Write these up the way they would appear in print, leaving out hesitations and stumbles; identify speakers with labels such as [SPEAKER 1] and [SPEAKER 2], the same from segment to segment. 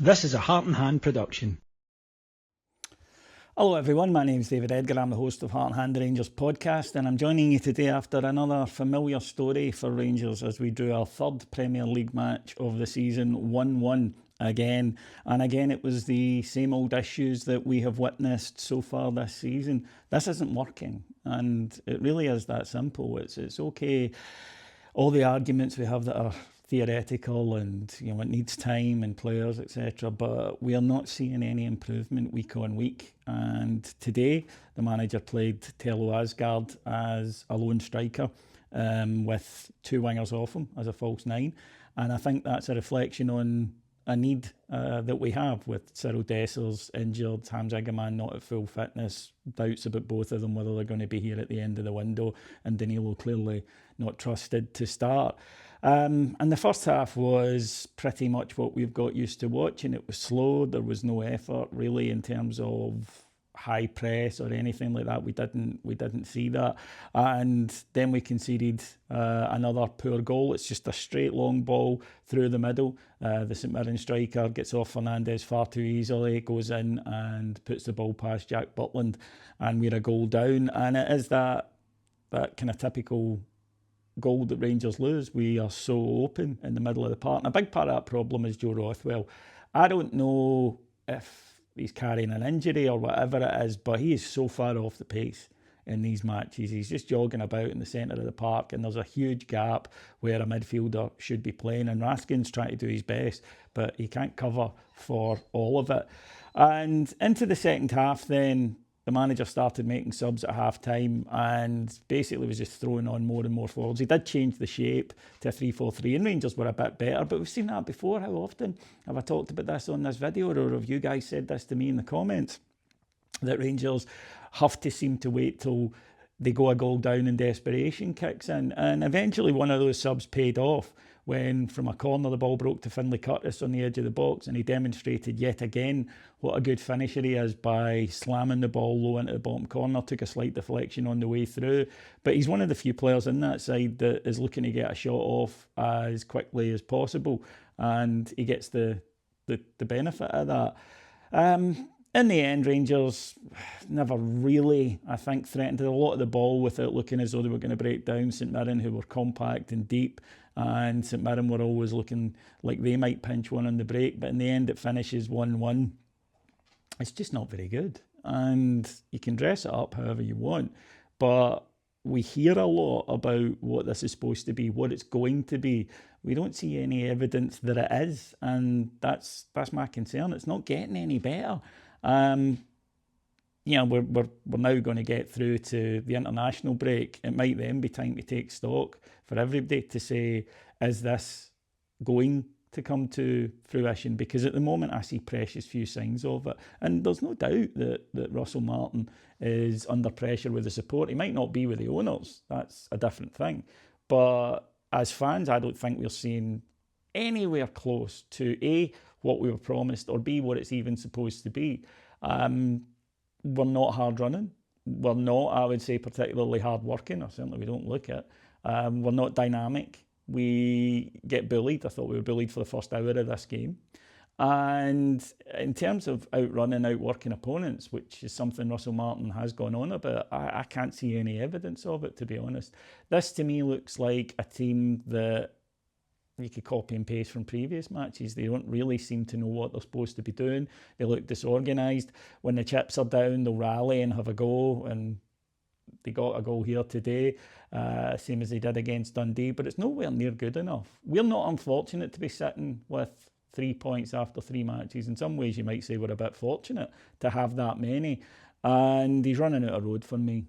[SPEAKER 1] This is a Heart and Hand production.
[SPEAKER 2] Hello everyone, my name is David Edgar. I'm the host of Heart and Hand Rangers podcast, and I'm joining you today after another familiar story for Rangers as we drew our third Premier League match of the season 1-1 again. And again, it was the same old issues that we have witnessed so far this season. This isn't working, and it really is that simple. It's okay, all the arguments we have that are theoretical and it needs time and players, etc., but we are not seeing any improvement week on week. And today the manager played Tello Asgard as a lone striker with two wingers off him as a false nine, and I think that's a reflection on a need that we have with Cyril Dessers injured, Hamza Gaman not at full fitness, doubts about both of them whether they're going to be here at the end of the window, and Danilo clearly not trusted to start. And the first half was pretty much what we've got used to watching. It was slow, there was no effort really in terms of high press or anything like that. We didn't see that, and then we conceded another poor goal. It's just a straight long ball through the middle. The St.Mirren striker gets off Fernandez far too easily, goes in and puts the ball past Jack Butland, and we're a goal down. And it is that kind of typical goal that Rangers lose. We are so open in the middle of the park, and a big part of that problem is Joe Rothwell. I don't know if he's carrying an injury or whatever it is, but he is so far off the pace in these matches. He's just jogging about in the centre of the park, and there's a huge gap where a midfielder should be playing, and Raskin's trying to do his best, but he can't cover for all of it. And into the second half then, the manager started making subs at half-time and basically was just throwing on more and more forwards. He did change the shape to a 3-4-3 and Rangers were a bit better, but we've seen that before. How often have I talked about this on this video, or have you guys said this to me in the comments, that Rangers have to seem to wait till they go a goal down and desperation kicks in? And eventually one of those subs paid off when from a corner the ball broke to Finlay Curtis on the edge of the box, and he demonstrated yet again what a good finisher he is by slamming the ball low into the bottom corner. Took a slight deflection on the way through, but he's one of the few players in that side that is looking to get a shot off as quickly as possible, and he gets the benefit of that. In the end, Rangers never really, I think, threatened a lot of the ball without looking as though they were going to break down St Mirren, who were compact and deep, and St Mirren were always looking like they might pinch one on the break, but in the end it finishes 1-1. It's just not very good, and you can dress it up however you want, but we hear a lot about what this is supposed to be, what it's going to be. We don't see any evidence that it is, and that's my concern. It's not getting any better. We're now going to get through to the international break. It might then be time to take stock for everybody to say, is this going to come to fruition? Because at the moment I see precious few signs of it, and there's no doubt that Russell Martin is under pressure with the support. He might not be with the owners, that's a different thing, but as fans I don't think we're seeing anywhere close to A, what we were promised, or B, what it's even supposed to be. We're not hard running. We're not, I would say, particularly hard working, or certainly we don't look it. We're not dynamic. We get bullied. I thought we were bullied for the first hour of this game. And in terms of outrunning, outworking opponents, which is something Russell Martin has gone on about, I can't see any evidence of it, to be honest. This to me looks like a team that you could copy and paste from previous matches. They don't really seem to know what they're supposed to be doing. They look disorganised. When the chips are down, they'll rally and have a go, and they got a goal here today, same as they did against Dundee, but it's nowhere near good enough. We're not unfortunate to be sitting with 3 points after 3 matches. In some ways you might say we're a bit fortunate to have that many, and he's running out of road for me.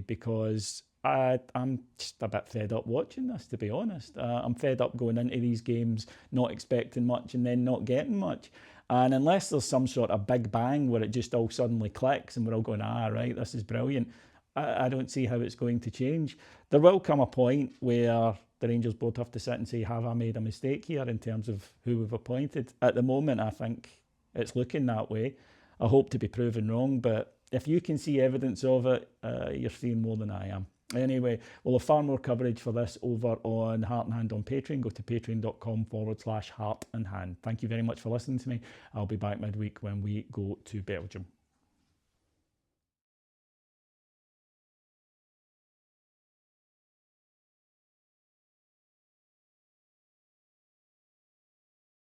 [SPEAKER 2] Because I'm just a bit fed up watching this, to be honest. I'm fed up going into these games not expecting much and then not getting much. And unless there's some sort of big bang where it just all suddenly clicks and we're all going, right, this is brilliant, I don't see how it's going to change. There will come a point where the Rangers board have to sit and say, have I made a mistake here in terms of who we've appointed? At the moment, I think it's looking that way. I hope to be proven wrong, but if you can see evidence of it, you're seeing more than I am. Anyway, we'll have far more coverage for this over on Heart and Hand on Patreon. Go to patreon.com/Heart and Hand. Thank you very much for listening to me. I'll be back midweek when we go to Belgium.